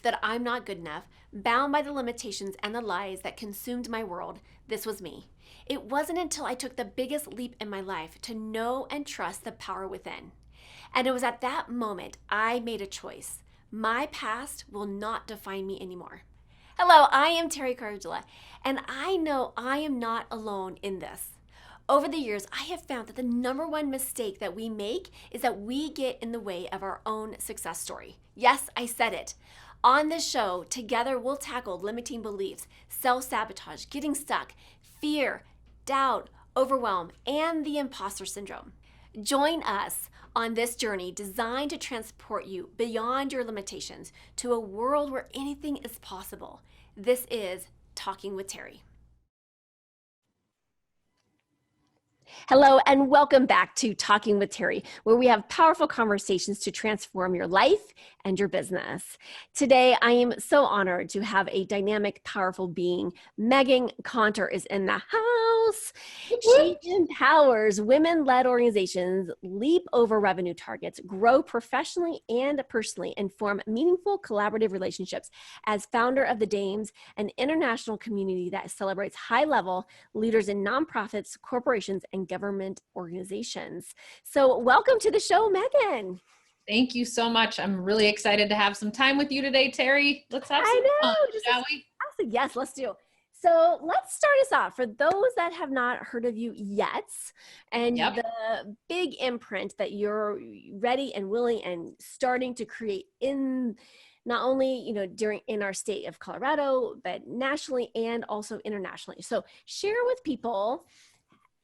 That I'm not good enough, bound by the limitations and the lies that consumed my world. This was me. It wasn't until I took the biggest leap in my life to know and trust the power within. And it was at that moment I made a choice. My past will not define me anymore. Hello, I am Teri, and I know I am not alone in this. Over the years, I have found that the number one mistake that we make is that we get in the way of our own success story. Yes, I said it. On this show, together we'll tackle limiting beliefs, self-sabotage, getting stuck, fear, doubt, overwhelm, and the imposter syndrome. Join us on this journey designed to transport you beyond your limitations to a world where anything is possible. This is Talking with Teri. Hello, and welcome back to Talking with Teri, where we have powerful conversations to transform your life and your business. Today, I am so honored to have a dynamic, powerful being. Meghann Conter is in the house. She empowers women-led organizations leap over revenue targets, grow professionally and personally, and form meaningful collaborative relationships. As founder of the Dames, an international community that celebrates high-level leaders in nonprofits, corporations, and government organizations. So welcome to the show, Meghann. Thank you so much. I'm really excited to have some time with you today, Teri. Let's have some fun, shall we? Yes, let's do. So let's start us off. For those that have not heard of you yet, and the big imprint that you're ready and willing and starting to create in not only, in our state of Colorado, but nationally and also internationally. So share with people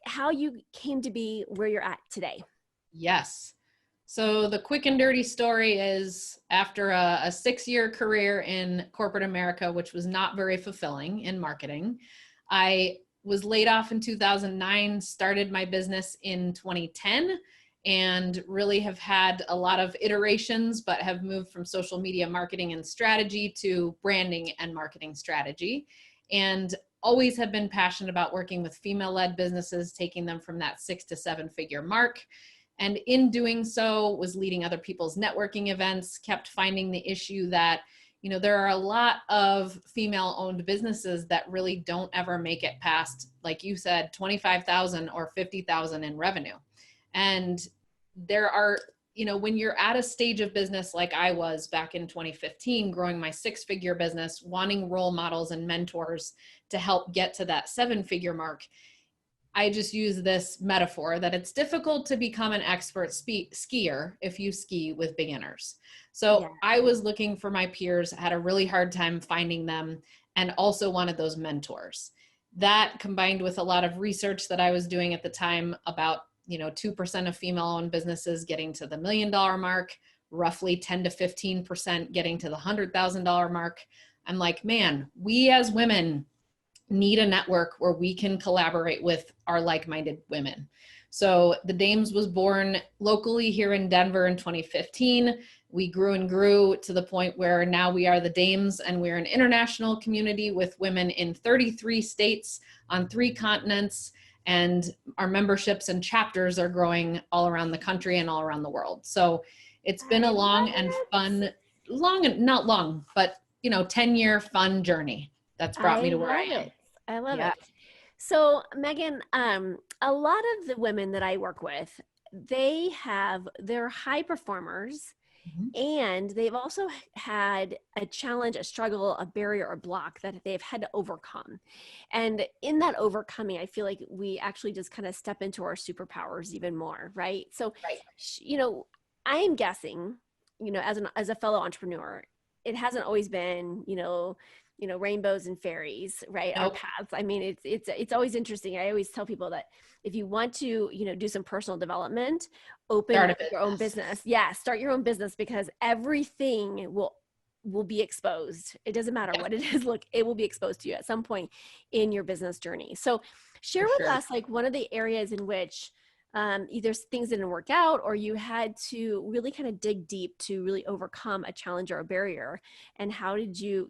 how you came to be where you're at today. Yes. So the quick and dirty story is after a 6-year career in corporate America, which was not very fulfilling in marketing, I was laid off in 2009, started my business in 2010, and really have had a lot of iterations, but have moved from social media marketing and strategy to branding and marketing strategy. And always have been passionate about working with female-led businesses, taking them from that 6 to 7 figure mark. And in doing so, was leading other people's networking events, kept finding the issue that, there are a lot of female-owned businesses that really don't ever make it past, like you said, 25,000 or 50,000 in revenue. And there are, when you're at a stage of business like I was back in 2015, growing my 6-figure business, wanting role models and mentors to help get to that 7-figure mark, I just use this metaphor that it's difficult to become an expert skier if you ski with beginners. So I was looking for my peers, had a really hard time finding them, and also wanted those mentors. That combined with a lot of research that I was doing at the time about 2% of female-owned businesses getting to the $1 million mark, roughly 10 to 15% getting to the $100,000 mark. I'm like, man, we as women need a network where we can collaborate with our like-minded women. So the Dames was born locally here in Denver in 2015. We grew and grew to the point where now we are the Dames, and we're an international community with women in 33 states on 3 continents. And our memberships and chapters are growing all around the country and all around the world. So it's been a long and fun, not long, but 10-year fun journey that's brought me to where I am. I love it. So Meghann, a lot of the women that I work with, they're high performers. And they've also had a challenge, a struggle, a barrier or block that they've had to overcome. And in that overcoming, I feel like we actually just kind of step into our superpowers even more, right? So, I am guessing, as a fellow entrepreneur, it hasn't always been, rainbows and fairies, right? Our paths. I mean, it's always interesting. I always tell people that if you want to, do some personal development, open your own business. Yeah. Start your own business, because everything will be exposed. It doesn't matter what it is. Look, it will be exposed to you at some point in your business journey. So share with us, like, one of the areas in which either things didn't work out, or you had to really kind of dig deep to really overcome a challenge or a barrier. And how did you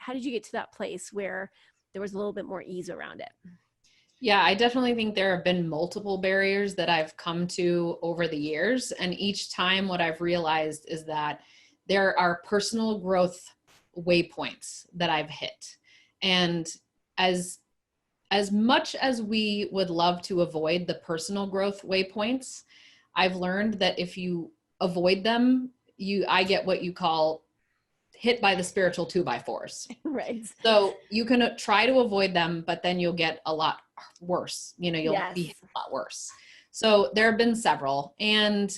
get to that place where there was a little bit more ease around it? Yeah, I definitely think there have been multiple barriers that I've come to over the years. And each time what I've realized is that there are personal growth waypoints that I've hit. And as much as we would love to avoid the personal growth waypoints, I've learned that if you avoid them, I get what you call hit by the spiritual 2x4s. Right. So you can try to avoid them, but then you'll get a lot worse. You'll be hit a lot worse. So there have been several. And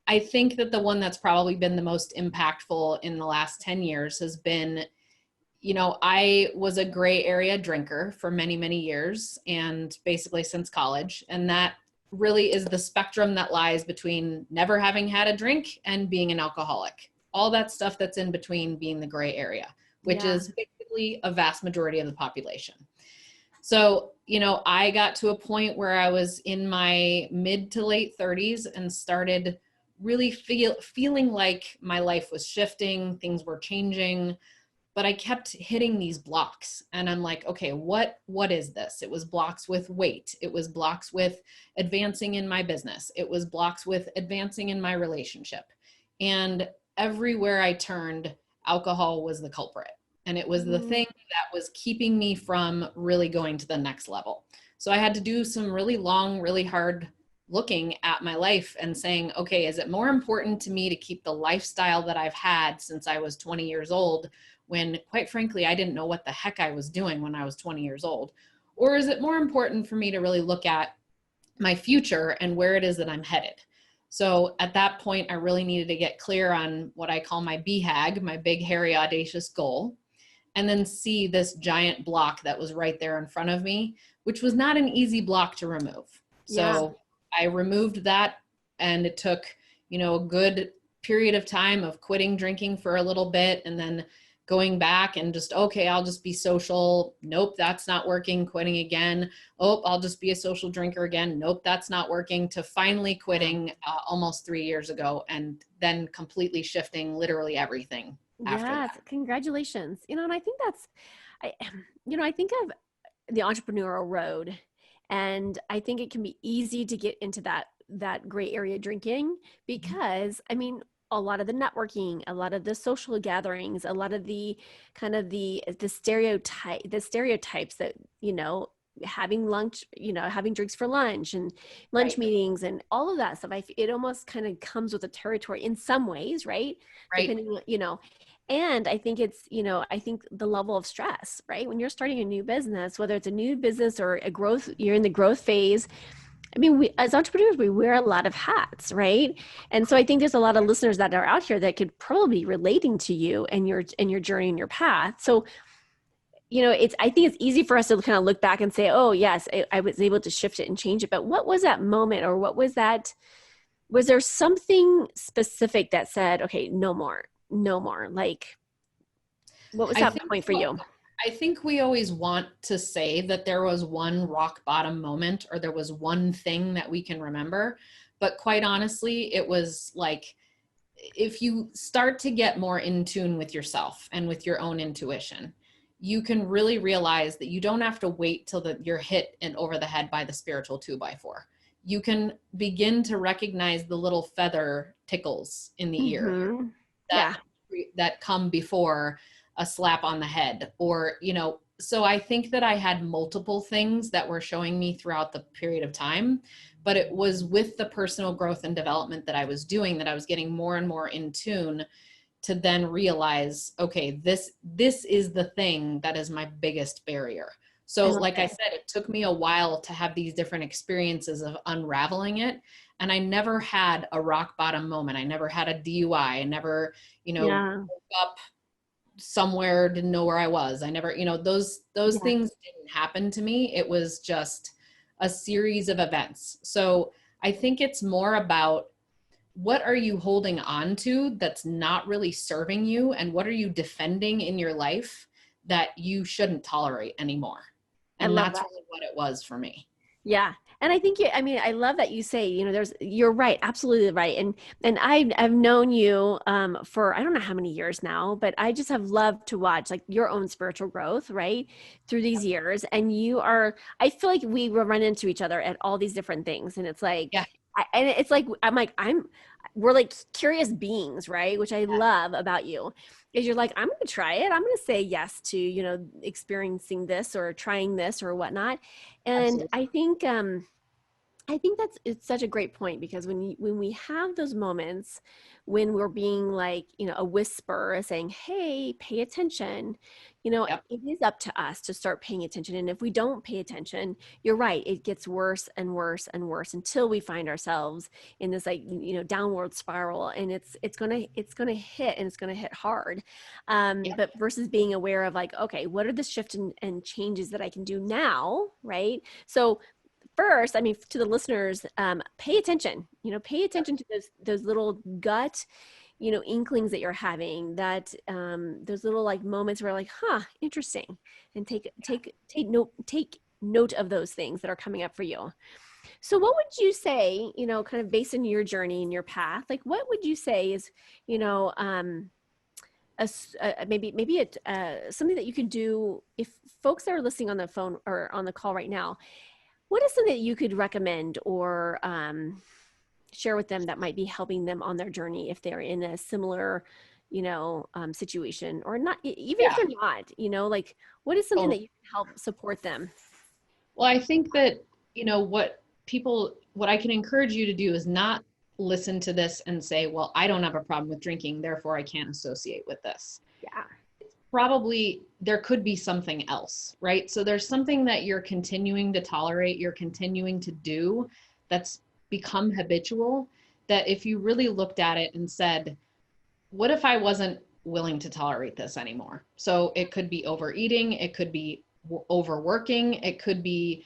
I think that the one that's probably been the most impactful in the last 10 years has been, I was a gray area drinker for many, many years, and basically since college. And that really is the spectrum that lies between never having had a drink and being an alcoholic. All that stuff that's in between being the gray area, which is basically a vast majority of the population. So, I got to a point where I was in my mid to late 30s and started really feeling like my life was shifting, things were changing, but I kept hitting these blocks. And I'm like, okay, what is this? It was blocks with weight. It was blocks with advancing in my business. It was blocks with advancing in my relationship. And everywhere I turned, alcohol was the culprit. And it was the thing that was keeping me from really going to the next level. So I had to do some really long, really hard looking at my life and saying, okay, is it more important to me to keep the lifestyle that I've had since I was 20 years old, when quite frankly, I didn't know what the heck I was doing when I was 20 years old? Or is it more important for me to really look at my future and where it is that I'm headed? So at that point, I really needed to get clear on what I call my BHAG, my big, hairy, audacious goal, and then see this giant block that was right there in front of me, which was not an easy block to remove. So I removed that, and it took, a good period of time of quitting drinking for a little bit, and then going back and just, okay, I'll just be social. Nope, that's not working. Quitting again. Oh, I'll just be a social drinker again. Nope, that's not working. To finally quitting almost 3 years ago, and then completely shifting literally everything after that. Congratulations. And I think I think of the entrepreneurial road, and I think it can be easy to get into that gray area drinking because, a lot of the networking, a lot of the social gatherings, a lot of the kind of the stereotypes that, having lunch, having drinks for lunch and lunch meetings and all of that stuff. It almost kind of comes with the territory in some ways, right? Depending on, and I think it's, I think the level of stress, right? When you're starting a new business, whether it's a new business or a growth, you're in the growth phase. We, as entrepreneurs, we wear a lot of hats, right? And so I think there's a lot of listeners that are out here that could probably be relating to you and your journey and your path. So, I think it's easy for us to kind of look back and say, oh yes, I was able to shift it and change it. But what was that moment, or what was that? Was there something specific that said, okay, no more? Like, what was that point for you? I think we always want to say that there was one rock bottom moment, or there was one thing that we can remember. But quite honestly, it was like, if you start to get more in tune with yourself and with your own intuition, you can really realize that you don't have to wait till you're hit and over the head by the spiritual 2x4. You can begin to recognize the little feather tickles in the ear that come before a slap on the head, or, so I think that I had multiple things that were showing me throughout the period of time, but it was with the personal growth and development that I was doing that I was getting more and more in tune to then realize, okay, this is the thing that is my biggest barrier. So like I said, it took me a while to have these different experiences of unraveling it. And I never had a rock bottom moment. I never had a DUI. I never, woke up somewhere, didn't know where I was. I never, those things didn't happen to me. It was just a series of events. So I think it's more about, what are you holding on to that's not really serving you? And what are you defending in your life that you shouldn't tolerate anymore? And that's really what it was for me. Yeah. And I think, I love that you say, you're right. Absolutely right. And I've known you for, I don't know how many years now, but I just have loved to watch like your own spiritual growth, right, through these years. And I feel like we will run into each other at all these different things. And it's like, and it's like, I'm like, we're like curious beings, right? Which I love about you is you're like, I'm going to try it. I'm going to say yes to, experiencing this or trying this or whatnot. And Absolutely. I think it's such a great point because when we have those moments when we're being like, a whisper saying, "Hey, pay attention," Yep. it is up to us to start paying attention. And if we don't pay attention, you're right, it gets worse and worse and worse until we find ourselves in this like, downward spiral, and it's gonna hit, and it's gonna hit hard. Yep. But versus being aware of like, okay, what are the shifts and changes that I can do now, right? So first, I mean, to the listeners, pay attention. Pay attention to those little gut, inklings that you're having. That those little like moments where like, huh, interesting, and take note of those things that are coming up for you. So, what would you say? Kind of based on your journey and your path, like, what would you say is, you know, something that you could do if folks that are listening on the phone or on the call right now, what is something that you could recommend or share with them that might be helping them on their journey if they're in a similar, situation, or not, even if Yeah. they're not, like what is something Totally. that you can help support them? Well, I think that, what I can encourage you to do is not listen to this and say, well, I don't have a problem with drinking, therefore I can't associate with this. Yeah. Probably there could be something else, right? So there's something that you're continuing to tolerate, you're continuing to do that's become habitual, that if you really looked at it and said, what if I wasn't willing to tolerate this anymore? So it could be overeating, it could be overworking, it could be,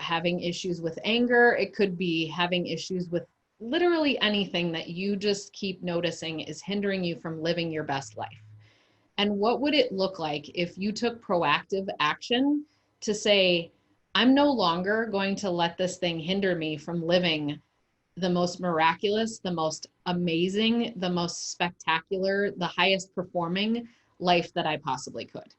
having issues with anger, it could be having issues with literally anything that you just keep noticing is hindering you from living your best life. And what would it look like if you took proactive action to say, I'm no longer going to let this thing hinder me from living the most miraculous, the most amazing, the most spectacular, the highest performing life that I possibly could.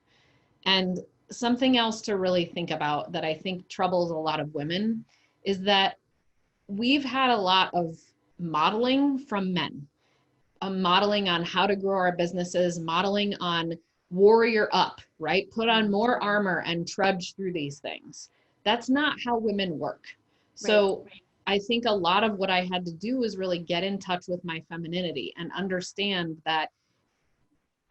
And something else to really think about that I think troubles a lot of women is that we've had a lot of modeling from men, modeling on how to grow our businesses, modeling on warrior up, right? Put on more armor and trudge through these things. That's not how women work. Right. So I think a lot of what I had to do was really get in touch with my femininity and understand that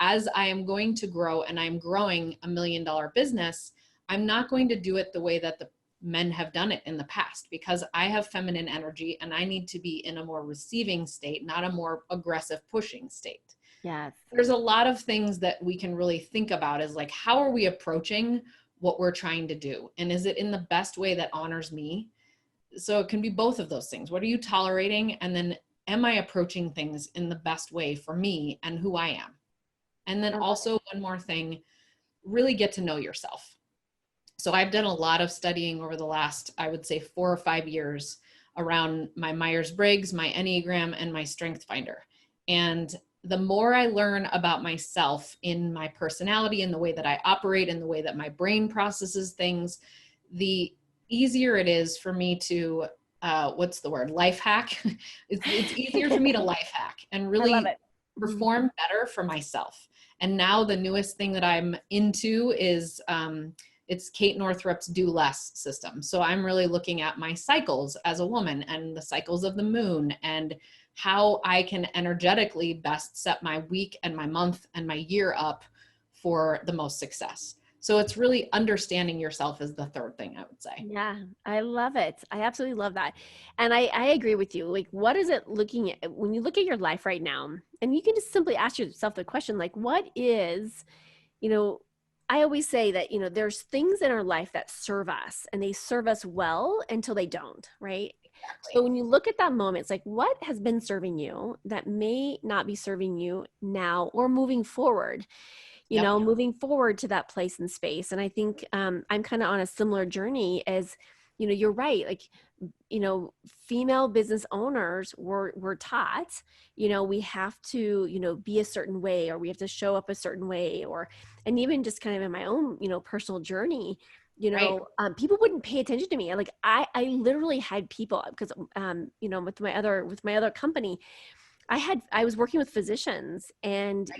as I am going to grow and I'm growing $1 million business, I'm not going to do it the way that the men have done it in the past, because I have feminine energy and I need to be in a more receiving state, not a more aggressive pushing state. Yes. There's a lot of things that we can really think about is like, how are we approaching what we're trying to do? And is it in the best way that honors me? So it can be both of those things. What are you tolerating? And then am I approaching things in the best way for me and who I am? And then also one more thing, really get to know yourself. So I've done a lot of studying over the last, I would say 4 or 5 years around my Myers-Briggs, my Enneagram, and my Strength Finder. And the more I learn about myself in my personality, in the way that I operate, in the way that my brain processes things, the easier it is for me to, what's the word? Life hack. It's easier for me to life hack and I love really it. perform better for myself. And now the newest thing that I'm into is, it's Kate Northrup's Do Less system. So I'm really looking at my cycles as a woman and the cycles of the moon and how I can energetically best set my week and my month and my year up for the most success. So it's really understanding yourself is the third thing I would say. Yeah, I love it. I absolutely love that. And I agree with you. Like, what is it looking at when you look at your life right now? And you can just simply ask yourself the question, like, what is, you know, I always say that, there's things in our life that serve us and they serve us well until they don't, right? So Exactly. when you look at that moment, it's like, what has been serving you that may not be serving you now or moving forward? Yep. Moving forward to that place and space. And I think I'm kind of on a similar journey as, you're right. Like, female business owners were taught, we have to, be a certain way, or we have to show up a certain way, and even just kind of in my own, personal journey, Right. People wouldn't pay attention to me. Like I literally had people, because with my other company, I was working with physicians, and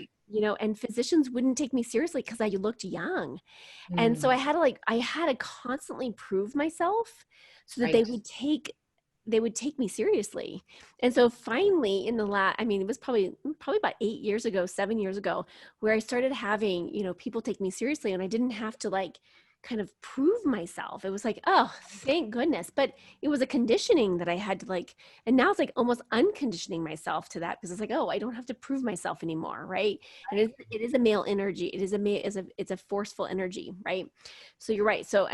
and physicians wouldn't take me seriously because I looked young. And so Mm, I had to constantly prove myself so that right. they would take me seriously. And so finally in the it was probably about 8 years ago, 7 years ago, where I started having, people take me seriously, and I didn't have to like kind of prove myself. It was like, oh, thank goodness. But it was a conditioning that I had to like, and now it's like almost unconditioning myself to that, because it's like, oh, I don't have to prove myself anymore, right? And it is a male energy. It's a forceful energy, right? So you're right. So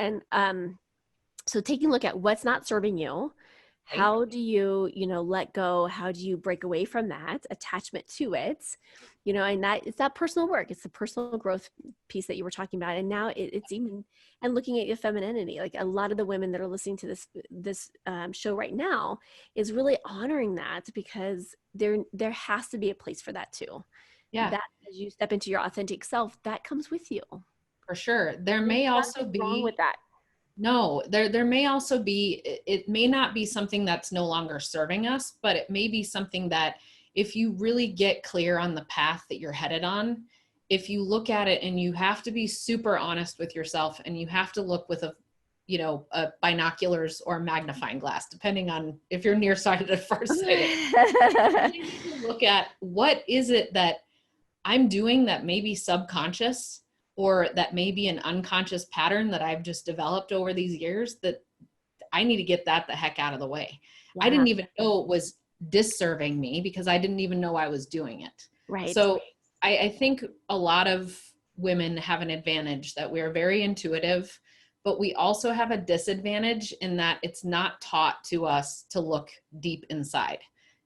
taking a look at what's not serving you, Right. how do you, let go? How do you break away from that attachment to it? And that it's that personal work. It's the personal growth piece that you were talking about. And now it's even, and looking at your femininity, like a lot of the women that are listening to this show right now is really honoring that, because there has to be a place for that too. Yeah, That as you step into your authentic self, that comes with you. for sure. There There's may also nothing wrong with be, that. no, there may also be, it may not be something that's no longer serving us, but it may be something that if you really get clear on the path that you're headed on, if you look at it, and you have to be super honest with yourself, and you have to look with a binoculars or a magnifying glass, depending on if you're nearsighted or farsighted. You really need to look at, what is it that I'm doing that may be subconscious, or that may be an unconscious pattern that I've just developed over these years, that I need to get that the heck out of the way. I Yeah, didn't even know it was disserving me, because I didn't even know I was doing it. right. So I think a lot of women have an advantage, that we're very intuitive, but we also have a disadvantage in that it's not taught to us to look deep inside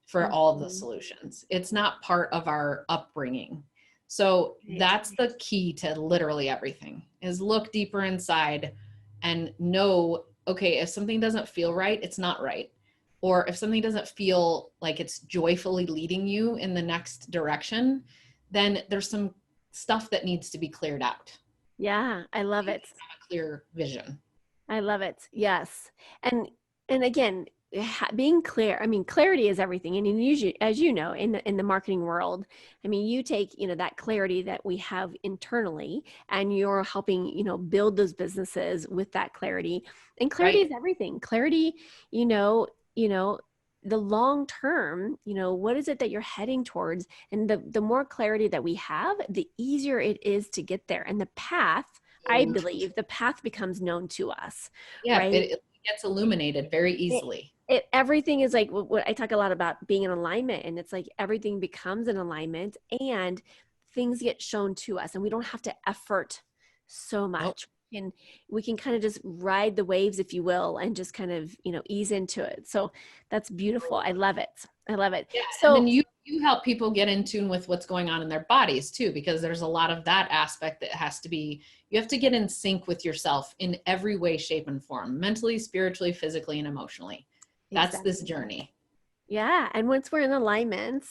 for all the Mhm. solutions. It's not part of our upbringing. So Right. that's the key to literally everything, is look deeper inside and know, okay, if something doesn't feel right, it's not right. Or if something doesn't feel like it's joyfully leading you in the next direction, then there's some stuff that needs to be cleared out. Yeah, I love You it. have a clear vision. I love it. Yes. And again, being clear, clarity is everything. And usually, as you know, in the marketing world, you take, that clarity that we have internally, and you're helping, build those businesses with that clarity. And clarity Right. is everything. Clarity, you know, the long term, what is it that you're heading towards? And the more clarity that we have, the easier it is to get there. And the path, I believe, the path becomes known to us, Yeah, right? it gets illuminated very it, easily. everything is like what I talk a lot about, being in alignment, and it's like everything becomes an alignment, and things get shown to us, and we don't have to effort so Nope. much. And we can kind of just ride the waves, if you will, and just kind of, ease into it. So that's beautiful. I love it. I love it. Yeah, and So then you help people get in tune with what's going on in their bodies too, because there's a lot of that aspect that has to be, you have to get in sync with yourself in every way, shape, and form, mentally, spiritually, physically, and emotionally. That's this exactly. journey. Yeah. And once we're in alignment,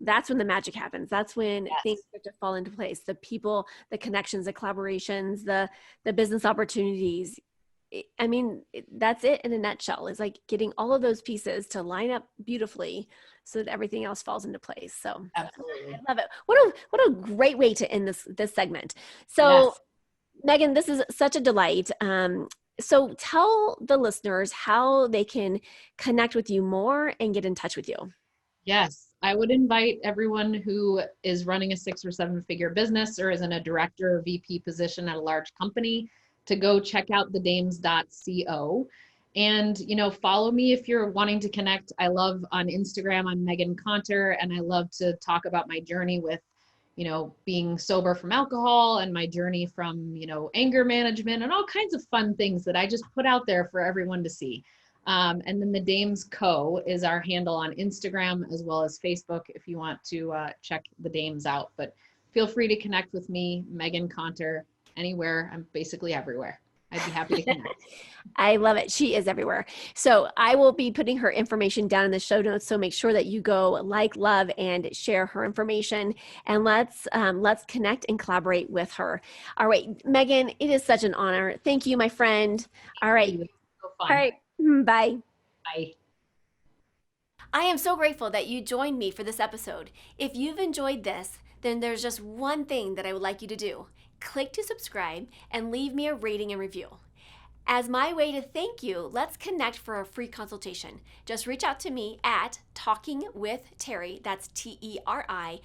that's when the magic happens. That's when things Yes. start to fall into place. The people, the connections, the collaborations, the business opportunities. That's it in a nutshell. Is like getting all of those pieces to line up beautifully so that everything else falls into place. So I Absolutely. love it. What a great way to end this segment. So Yes. Meghann, this is such a delight. So tell the listeners how they can connect with you more and get in touch with you. Yes, I would invite everyone who is running a 6 or 7 figure business, or is in a director or VP position at a large company, to go check out thedames.co, and follow me if you're wanting to connect. I love, on Instagram, I'm Meghann Conter, and I love to talk about my journey with being sober from alcohol, and my journey from anger management, and all kinds of fun things that I just put out there for everyone to see. And then the Dames Co. is our handle on Instagram as well as Facebook if you want to check the Dames out. But feel free to connect with me, Meghann Conter, anywhere. I'm basically everywhere. I'd be happy to connect. I love it. She is everywhere. So I will be putting her information down in the show notes. So make sure that you go like, love, and share her information. And let's connect and collaborate with her. All right, Meghann, it is such an honor. Thank you, my friend. All right. So fun. All right. Bye. Bye. I am so grateful that you joined me for this episode. If you've enjoyed this, then there's just one thing that I would like you to do. Click to subscribe and leave me a rating and review. As my way to thank you, let's connect for a free consultation. Just reach out to me at talkingwithteri, that's TERI.com,